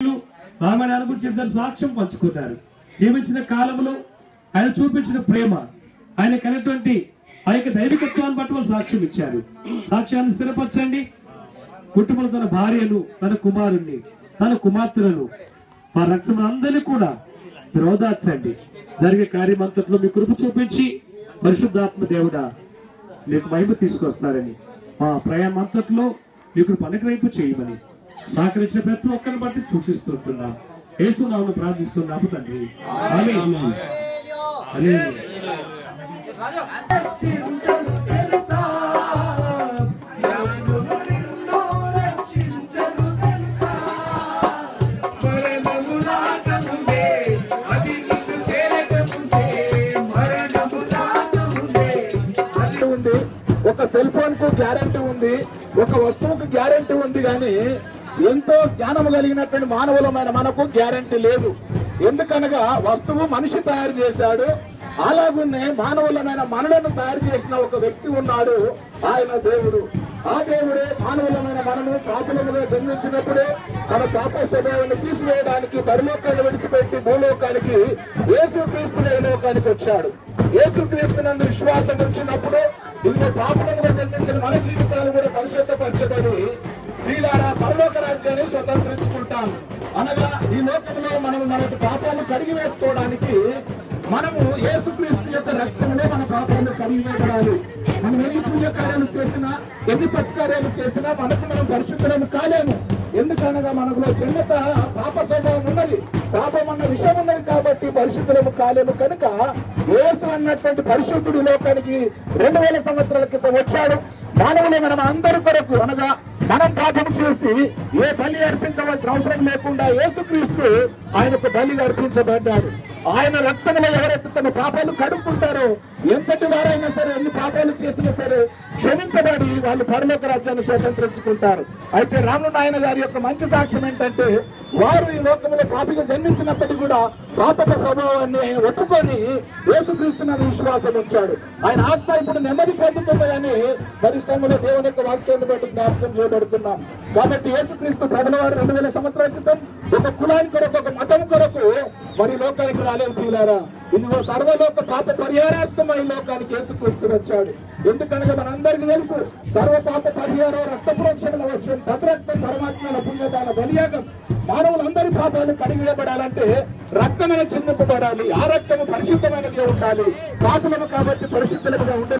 ఆమెను అనుగురించి ఇద్దరు సాక్ష్యం పంచుకున్నారు. జీవించిన కాలంలో ఆయన చూపించిన ప్రేమ, ఆయన కలిగినటువంటి ఆ యొక్క దైవికత్వాన్ని బట్టి వాళ్ళు సాక్ష్యం ఇచ్చారు. సాక్ష్యాన్ని స్థిరపరచండి. కుటుంబంలో తన భార్యను, తన కుమారుణ్ణి, తన కుమార్తెలను, ఆ రక్తం అందరినీ కూడా ఓదార్చండి. జరిగే కార్యమంతట్లో మీ కృప చూపించి పరిశుద్ధాత్మ దేవుడా మీకు మహిమ తీసుకొస్తారని, మా ప్రయాణం అంతట్లో మీకు అనుగ్రహింపు చేయమని సహకరించిన ప్రతి ఒక్కరిని బట్టి సూచిస్తుంటున్నాం. యేసు నామమున ప్రార్థిస్తున్నాము తండ్రి. ఆమేన్. హల్లెలూయా. ఒక సెల్ ఫోన్ కు గ్యారంటీ ఉంది, ఒక వస్తువుకు గ్యారంటీ ఉంది, కానీ ఎంతో జ్ఞానము కలిగినటువంటి మానవులమైన మనకు గ్యారంటీ లేదు. ఎందుకనగా వస్తువు మనిషి తయారు చేశాడు, అలాగునే మానవులమైన మనలను తయారు చేసిన ఒక వ్యక్తి ఉన్నాడు, ఆయన దేవుడు. ఆ దేవుడే మానవులమైన మనము పాపములో జన్మించినప్పుడే తన పాప స్వభావాన్ని తీసివేయడానికి పరలోకాన్ని విడిచిపెట్టి భూలోకానికి యేసుక్రీస్తునే లోకానికి వచ్చాడు. యేసుక్రీస్తునందు విశ్వాసం ఉంచినప్పుడు ఇదిగో పాపములో జన్మించిన మన జీవితాలు కూడా పరిశుద్ధపరచబడి వీళ్ళారా పరలోక రాజ్యాన్ని స్వతంత్రించుకుంటాం. అనగా ఈ లోకంలో మనం మన పాపాలను కడిగి వేసుకోవడానికి మనము యేసుక్రీస్తు యొక్క రక్తంలో మన పాపాలను కడిగి వేయబడాలి. మనం ఎన్ని పుణ్యకార్యాలు చేసినా, ఎన్ని సత్కార్యాలు చేసినా మనకు మనం పరిశుద్ధులను కాలేము. ఎందుకనగా మనలో జన్మత పాప స్వభావం ఉన్నది, పాపం అన్న విషయం ఉన్నది, కాబట్టి పరిశుద్ధులము కాలేము. కనుక యేసు అన్నటువంటి పరిశుద్ధుడి లోకానికి 2000 సంవత్సరాల క్రితం వచ్చాడు. మానవులు మనం అందరి కొరకు, అనగా మనం పాపం చేసి ఏ బలి అర్పించవలసిన అవసరం లేకుండా యేసుక్రీస్తు ఆయనకు బలిగా అర్పించబడ్డాడు. ఆయన రక్తంలో ఎవరైతే తమ పాపాలు కడుక్కుంటారో, ఎంతటి వారైనా సరే, ఎన్ని పాపాలు చేసినా సరే క్షమించబడి వాళ్ళు పరలోక రాజ్యాన్ని స్వతంత్రించుకుంటారు. అయితే రాముడు నాయన గారి యొక్క మంచి సాక్ష్యం ఏంటంటే, వారు ఈ లోకంలో పాపిగా జన్మించినప్పటికీ కూడా పాపక స్వభావాన్ని ఒప్పుకొని యేసుక్రీస్తున్న విశ్వాసం ఉంచాడు. ఆయన ఆత్మ ఇప్పుడు నెమ్మది పొందుతుందని పరిశ్రమలో దేవుని యొక్క వాక్యాన్ని బట్టి జ్ఞాపకం చేయబడుతున్నాం. కాబట్టి యేసుక్రీస్తు ప్రభుల వారు 2000 సంవత్సరాల క్రితం ఒక కులానికి కొరకు, ఒక మతం కొరకు మరి లోకానికి రాలేదు. తీలారా, ఇదిగో సర్వలోక పాప పరిహారార్థం ఈ లోకానికి యేసుక్రీస్తు వచ్చాడు. ఎందుకనగా మనందరికీ తెలుసు, సర్వ పాప పరిహారం రక్త ప్రోక్షణల వర్షం తద్రక్తం పరమాత్మ పుణ్యదాన బలియాగం. మానవులందరి పాపాలు కడిగివేయబడాలంటే రక్తమైన చిందింపబడాలి. ఆ రక్తము పరిశుద్ధమైనదిగా ఉండాలి. పాపులము కాబట్టి పరిశుద్ధులుగా ఉండాలి.